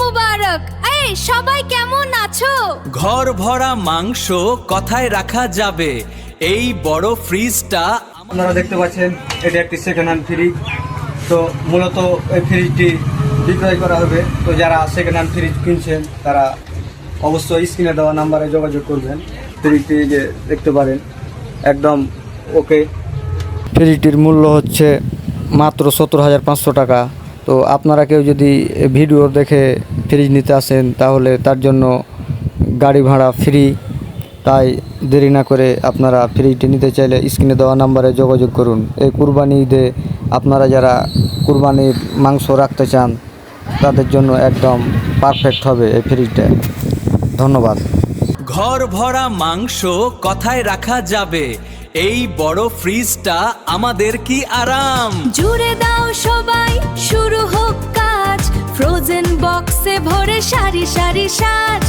মুবারক। এই সবাই কেমন আছো? ঘর ভরা মাংস কথায় রাখা যাবে, এই বড় ফ্রিজটা। আপনারা দেখতে পাচ্ছেন এটা একটি সেকেন্ড হ্যান্ড ফ্রিজ। তো মূলত এই ফ্রিজটি বিক্রয় করা হবে। তো যারা সেকেন্ড হ্যান্ড ফ্রিজ কিনছেন তারা অবশ্যই স্ক্রিনে দেওয়া নাম্বারে যোগাযোগ করবেন। ফ্রিজটি যে দেখতে পারেন একদম ওকে। ফ্রিজটির মূল্য হচ্ছে মাত্র 17,500 টাকা। তো আপনারা কেউ যদি ভিডিও দেখে ফ্রিজ নিতে আসেন তাহলে তার জন্য গাড়ি ভাড়া ফ্রি। তাই দেরি না করে আপনারা ফ্রিজটি নিতে চাইলে স্ক্রিনে দেওয়া নাম্বারে যোগাযোগ করুন। এই কুরবানি ঈদে আপনারা যারা কুরবানির মাংস রাখতে চান তাদের জন্য একদম পারফেক্ট হবে এই ফ্রিজটা। ধন্যবাদ। ঘর ভরা মাংস কথায় রাখা যাবে, এই বড় ফ্রিজটা আমাদের কি আরাম। জুড়ে দাও সবাই, শুরু হোক কাজ। ফ্রোজেন বক্সে ভরে সারি সারি সাজ।